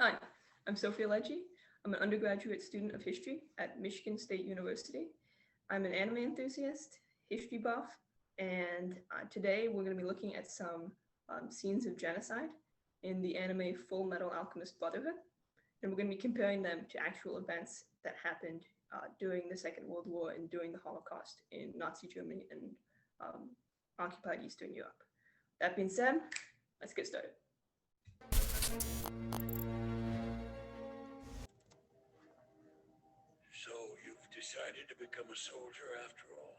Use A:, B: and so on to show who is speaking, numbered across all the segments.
A: Hi, I'm Sophia Leggi. I'm an undergraduate student of history at Michigan State University. I'm an anime enthusiast, history buff, and today we're going to be looking at some scenes of genocide in the anime Fullmetal Alchemist Brotherhood. And we're going to be comparing them to actual events that happened during the Second World War and during the Holocaust in Nazi Germany and occupied Eastern Europe. That being said, let's get started.
B: So you've decided to become a soldier after all.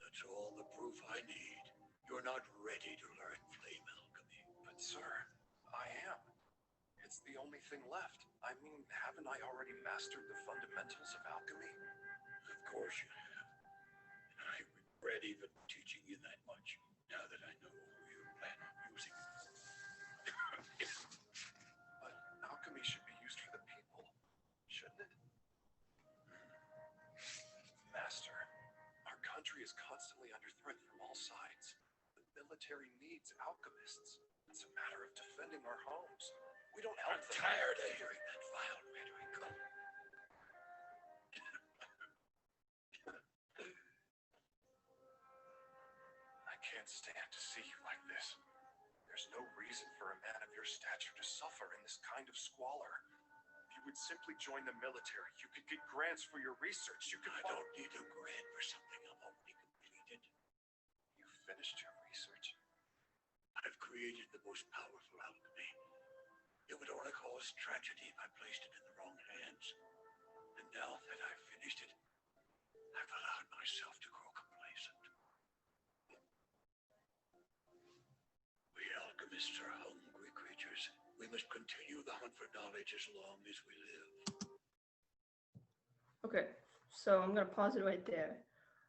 B: That's all the proof I need. You're not ready to learn flame alchemy.
C: But sir, I am. It's the only thing left. I mean, haven't I already mastered the fundamentals of alchemy?
B: Of course you have. And I regret even teaching you that much, now that I know who you plan on using.
C: But alchemy should be used for the people, shouldn't it? Master, our country is constantly under threat from all sides. The military needs alchemists. It's a matter of defending our homes. We don't help
B: I'm
C: them.
B: tired of hearing that vile rhetoric.
C: I can't stand to see you like this. There's no reason for a man of your stature to suffer in this kind of squalor. If you would simply join the military, you could get grants for your research. You could.
B: I don't need a grant for something I've already completed.
C: You finished your research?
B: I've created the most powerful alchemy. It would only cause tragedy if I placed it in the wrong hands. And now that I've finished it, I've allowed myself to grow complacent. We alchemists are hungry creatures. We must continue the hunt for knowledge as long as we live.
A: Okay, so I'm going to pause it right there.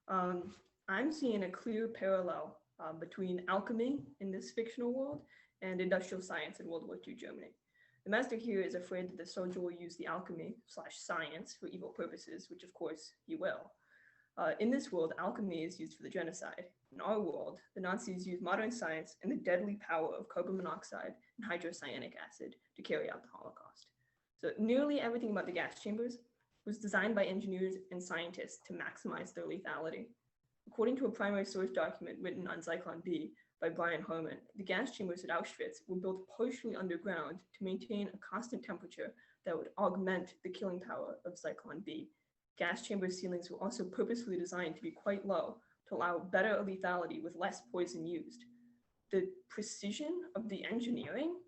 A: I'm seeing a clear parallel between alchemy in this fictional world and industrial science in World War II Germany. The master here is afraid that the soldier will use the alchemy/science for evil purposes, which of course he will. In this world, alchemy is used for the genocide. In our world, the Nazis use modern science and the deadly power of carbon monoxide and hydrocyanic acid to carry out the Holocaust. So nearly everything about the gas chambers was designed by engineers and scientists to maximize their lethality. According to a primary source document written on Zyklon B by Brian Herman, the gas chambers at Auschwitz were built partially underground to maintain a constant temperature that would augment the killing power of Zyklon B. Gas chamber ceilings were also purposefully designed to be quite low to allow better lethality with less poison used. The precision of the engineering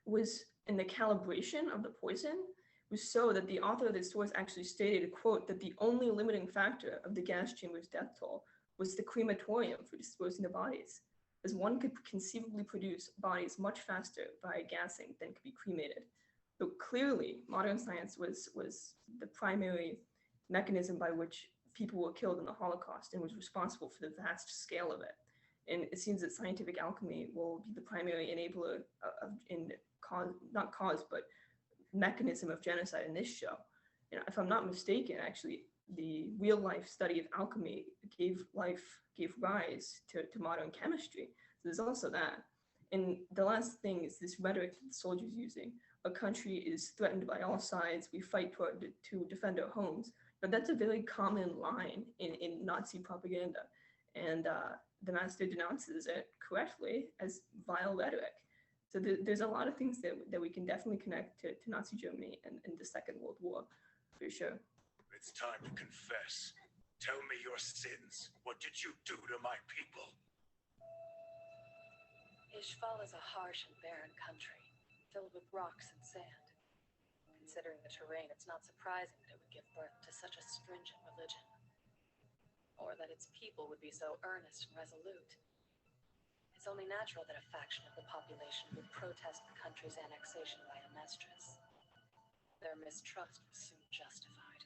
A: was in the calibration of the poison was so that the author of this source actually stated, quote, that the only limiting factor of the gas chamber's death toll was the crematorium for disposing the bodies, as one could conceivably produce bodies much faster via gassing than could be cremated. So clearly, modern science was the primary mechanism by which people were killed in the Holocaust and was responsible for the vast scale of it. And it seems that scientific alchemy will be the primary enabler but mechanism of genocide in this show. And if I'm not mistaken, actually, the real life study of alchemy gave rise to modern chemistry. So there's also that. And the last thing is this rhetoric that the soldiers using. A country is threatened by all sides. We fight to defend our homes. But that's a very common line in Nazi propaganda. And the master denounces it correctly as vile rhetoric. So there's a lot of things that we can definitely connect to Nazi Germany and the Second World War, for sure.
B: It's time to confess. Tell me your sins. What did you do to my people?
D: Ishval is a harsh and barren country, filled with rocks and sand. Considering the terrain, it's not surprising that it would give birth to such a stringent religion. Or that its people would be so earnest and resolute. It's only natural that a faction of the population would protest the country's annexation by a mistress. Their mistrust was soon justified.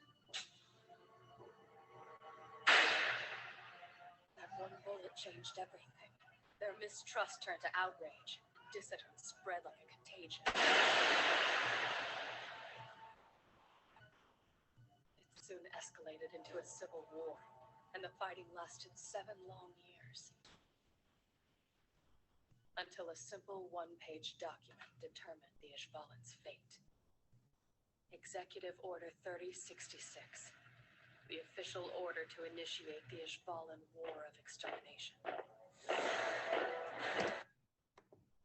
D: That one bullet changed everything. Their mistrust turned to outrage. Dissidence spread like a contagion. It soon escalated into a civil war, and the fighting lasted 7 long years. until a simple one-page document determined the Ishvalan's fate. Executive Order 3066, the official order to initiate the Ishvalan War of Extermination.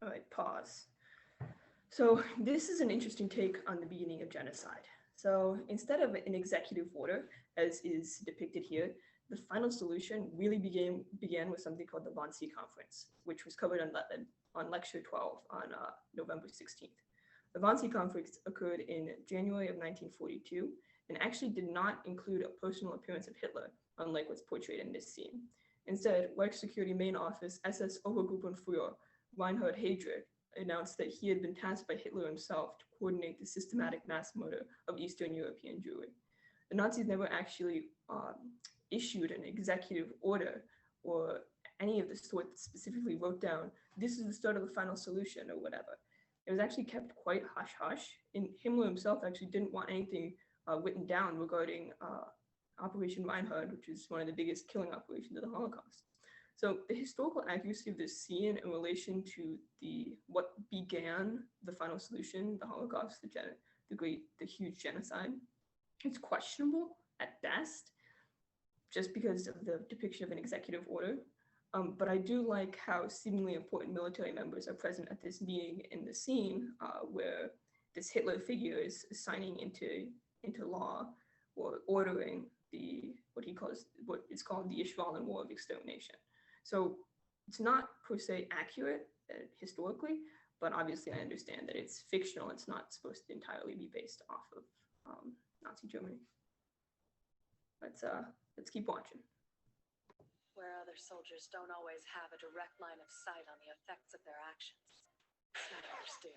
A: All right, pause. So this is an interesting take on the beginning of genocide. So instead of an executive order, as is depicted here, the final solution really began with something called the Wannsee Conference, which was covered on Lecture 12 on November 16th. The Wannsee Conference occurred in January of 1942 and actually did not include a personal appearance of Hitler, unlike what's portrayed in this scene. Instead, Reich Security Main Office SS Obergruppenführer Reinhard Heydrich announced that he had been tasked by Hitler himself to coordinate the systematic mass murder of Eastern European Jewry. The Nazis never actually issued an executive order or any of the sort that specifically wrote down, this is the start of the final solution or whatever. It was actually kept quite hush-hush, and Himmler himself actually didn't want anything written down regarding Operation Reinhard, which is one of the biggest killing operations of the Holocaust. So the historical accuracy of this scene in relation to what began the final solution, the Holocaust, the huge genocide, it's questionable at best, just because of the depiction of an executive order. But I do like how seemingly important military members are present at this meeting in the scene where this Hitler figure is signing into law or ordering what is called the Ishvalan War of Extermination. So it's not per se accurate historically, but obviously I understand that it's fictional. It's not supposed to entirely be based off of Nazi Germany. Let's keep watching.
D: Where other soldiers don't always have a direct line of sight on the effects of their actions, snipers do.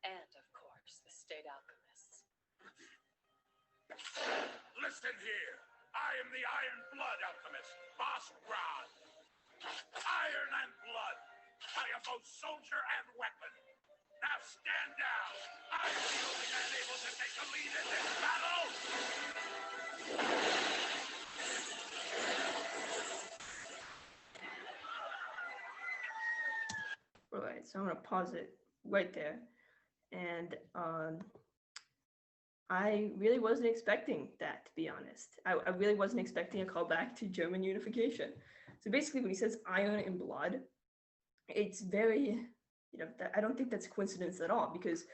D: And, of course, the state alchemists.
B: Listen here. I am the Iron Blood Alchemist, Boss Rod. Iron and blood. I am both soldier and weapon. Now stand down. I'm the only man able to take the lead in this battle.
A: All right, so I'm gonna pause it right there. And I really wasn't expecting that, to be honest. I really wasn't expecting a callback to German unification. So basically when he says iron and blood, it's very, I don't think that's a coincidence at all, because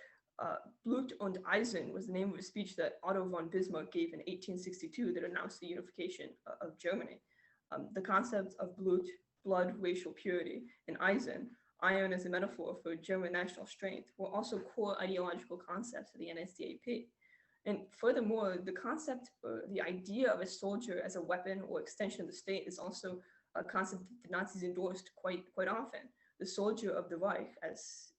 A: Blut und Eisen was the name of a speech that Otto von Bismarck gave in 1862 that announced the unification of Germany. The concepts of Blut, blood, racial purity, and Eisen, iron as a metaphor for German national strength, were also core ideological concepts of the NSDAP. And furthermore, the concept or the idea of a soldier as a weapon or extension of the state is also a concept that the Nazis endorsed quite often. The soldier of the Reich, as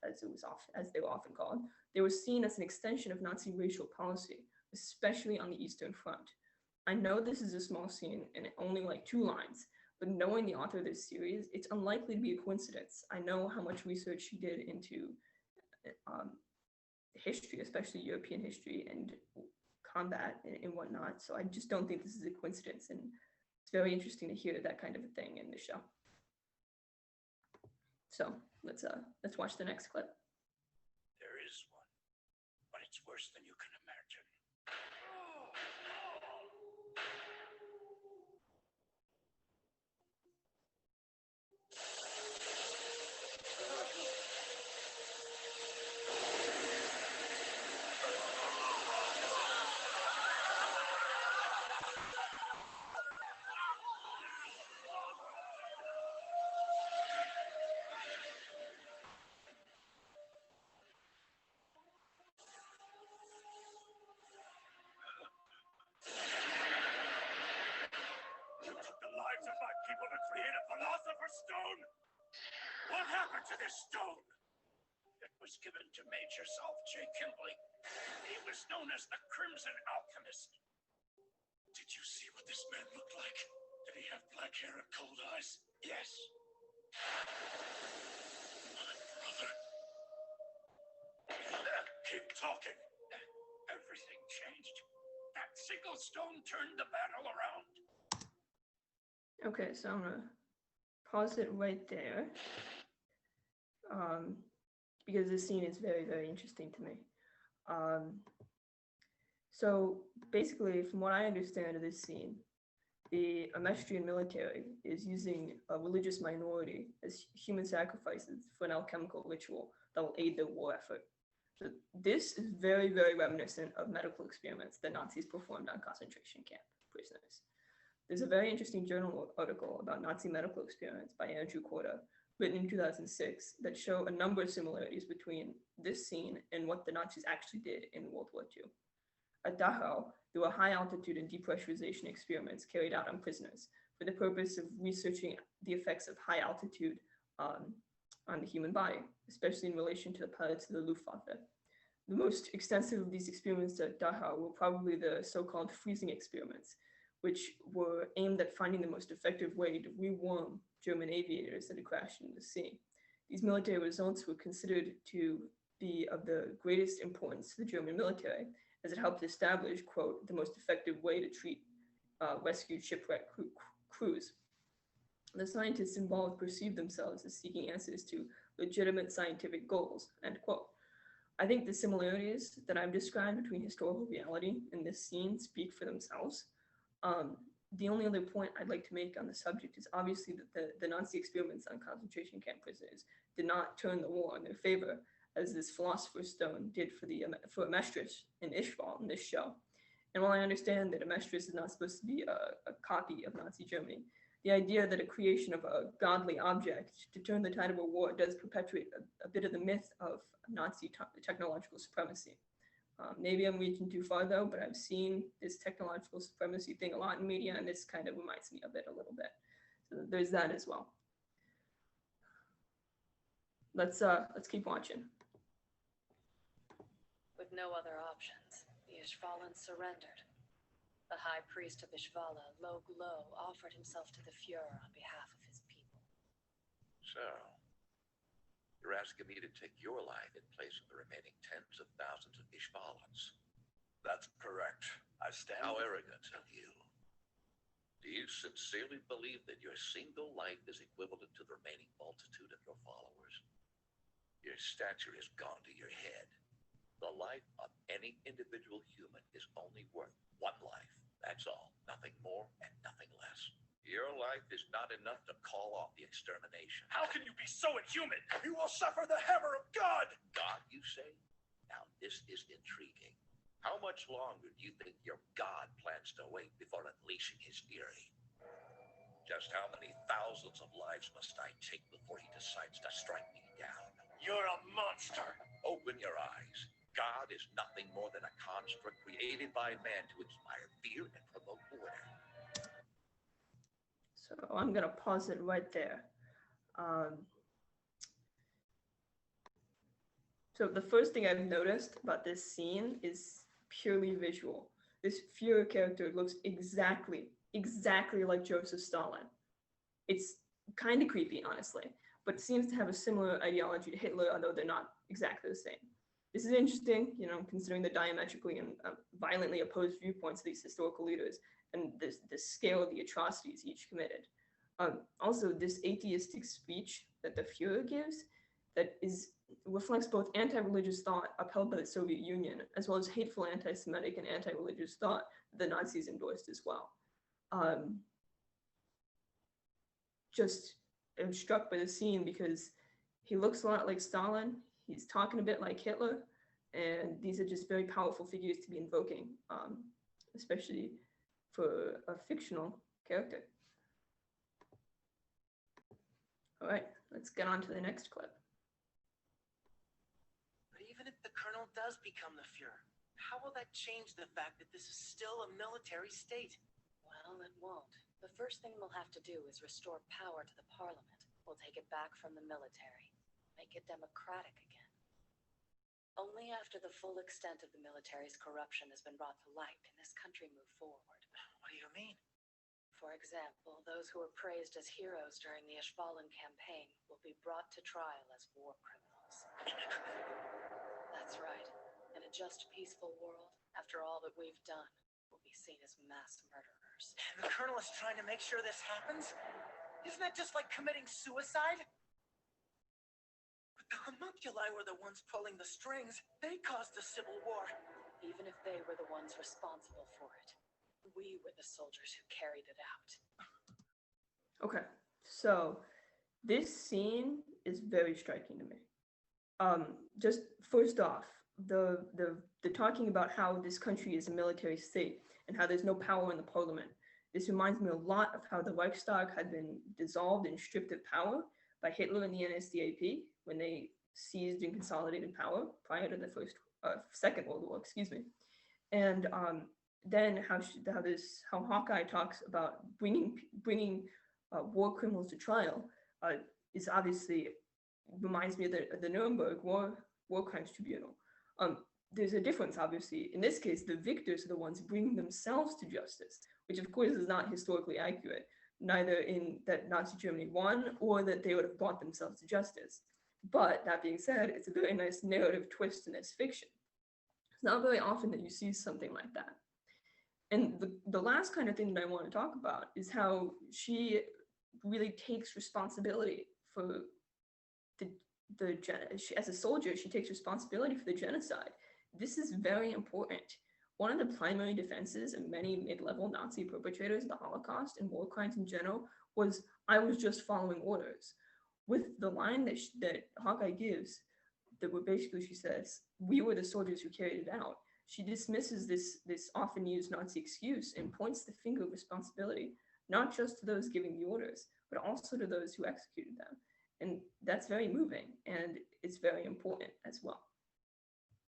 A: they were often called, they were seen as an extension of Nazi racial policy, especially on the Eastern Front. I know this is a small scene and only like 2 lines, but knowing the author of this series, it's unlikely to be a coincidence. I know how much research she did into history, especially European history and combat and whatnot. So I just don't think this is a coincidence, and it's very interesting to hear that kind of a thing in the show. So let's watch the next clip.
B: There is one, but it's worse than you can imagine. Lives of my people to create a philosopher's stone? What happened to this stone? It was given to Major Solve J. Kimbley. He was known as the Crimson Alchemist. Did you see what this man looked like? Did he have black hair and cold eyes? Yes. My brother. Keep talking. Everything changed. That single stone turned the battle around.
A: Okay, so I'm gonna pause it right there. because this scene is very, very interesting to me. So basically, from what I understand of this scene, the Amestrian military is using a religious minority as human sacrifices for an alchemical ritual that will aid their war effort. So this is very, very reminiscent of medical experiments that Nazis performed on concentration camp prisoners. There's a very interesting journal article about Nazi medical experiments by Andrew Korda, written in 2006, that show a number of similarities between this scene and what the Nazis actually did in World War II. At Dachau, there were high altitude and depressurization experiments carried out on prisoners for the purpose of researching the effects of high altitude on the human body, especially in relation to the pilots of the Luftwaffe. The most extensive of these experiments at Dachau were probably the so-called freezing experiments, which were aimed at finding the most effective way to rewarm German aviators that had crashed into the sea. These military results were considered to be of the greatest importance to the German military, as it helped establish, quote, the most effective way to treat rescued shipwrecked crews. The scientists involved perceived themselves as seeking answers to legitimate scientific goals, end quote. I think the similarities that I've described between historical reality and this scene speak for themselves. The only other point I'd like to make on the subject is obviously that the Nazi experiments on concentration camp prisoners did not turn the war in their favor, as this philosopher's stone did for Amestris in Ishvalan in this show. And while I understand that Amestris is not supposed to be a copy of Nazi Germany, the idea that a creation of a godly object to turn the tide of a war does perpetuate a bit of the myth of Nazi technological supremacy. Maybe I'm reaching too far though, but I've seen this technological supremacy thing a lot in media, and this kind of reminds me of it a little bit. So there's that as well. Let's keep watching.
D: With no other options, the Ishvalan surrendered. The high priest of Ishvala, Lo Glo, offered himself to the Fuhrer on behalf of his people.
E: So, you're asking me to take your life in place of the remaining tens of thousands of Ishvalans?
C: That's correct. I stand.
E: How arrogant of you. Do you sincerely believe that your single life is equivalent to the remaining multitude of your followers? Your stature has gone to your head. The life of any individual human is only worth one life. That's all. Nothing more and nothing less. Your life is not enough to call off the extermination.
C: How can you be so inhuman? You will suffer the hammer of God!
E: God, you say? Now, this is intriguing. How much longer do you think your God plans to wait before unleashing his fury? Just how many thousands of lives must I take before he decides to strike me down?
C: You're a monster!
E: Open your eyes. God is nothing more than a construct created by man to inspire fear and promote order.
A: So I'm going to pause it right there. So the first thing I've noticed about this scene is purely visual. This Führer character looks exactly like Joseph Stalin. It's kind of creepy, honestly, but seems to have a similar ideology to Hitler, although they're not exactly the same. This is interesting, considering the diametrically and violently opposed viewpoints of these historical leaders and the scale of the atrocities each committed. Also, this atheistic speech that the Führer gives reflects both anti-religious thought upheld by the Soviet Union, as well as hateful anti-Semitic and anti-religious thought that the Nazis endorsed as well. I'm struck by the scene because he looks a lot like Stalin. He's talking a bit like Hitler, and these are just very powerful figures to be invoking, especially for a fictional character. All right, let's get on to the next clip.
F: But even if the Colonel does become the Fuhrer, how will that change the fact that this is still a military state?
D: Well, it won't. The first thing we'll have to do is restore power to the parliament. We'll take it back from the military, make it democratic again. Only after the full extent of the military's corruption has been brought to light can this country move forward.
F: What do you mean?
D: For example, those who were praised as heroes during the Ishvalan campaign will be brought to trial as war criminals. That's right. In a just, peaceful world, after all that we've done, we'll be seen as mass murderers.
F: And the Colonel is trying to make sure this happens? Isn't that just like committing suicide? But The homunculi were the ones pulling the strings. They caused the Civil War.
D: Even if they were the ones responsible for it, we were the soldiers who carried it out.
A: Okay, so this scene is very striking to me. Just first off, the talking about how this country is a military state and how there's no power in the parliament. This reminds me a lot of how the Reichstag had been dissolved and stripped of power by Hitler and the NSDAP when they seized and consolidated power prior to the Second World War, excuse me. And then how Hawkeye talks about bringing war criminals to trial is obviously reminds me of the Nuremberg War Crimes Tribunal. There's a difference, obviously. In this case, the victors are the ones bringing themselves to justice, which of course is not historically accurate, neither in that Nazi Germany won or that they would have brought themselves to justice. But that being said, it's a very nice narrative twist in this fiction. It's not very often that you see something like that. And the last kind of thing that I want to talk about is how she really takes responsibility for as a soldier, she takes responsibility for the genocide. This is very important. One of the primary defenses of many mid-level Nazi perpetrators of the Holocaust and war crimes in general was, I was just following orders. With the line that Hawkeye gives, basically she says, we were the soldiers who carried it out. She dismisses this often used Nazi excuse and points the finger of responsibility, not just to those giving the orders, but also to those who executed them. And that's very moving, and it's very important as well.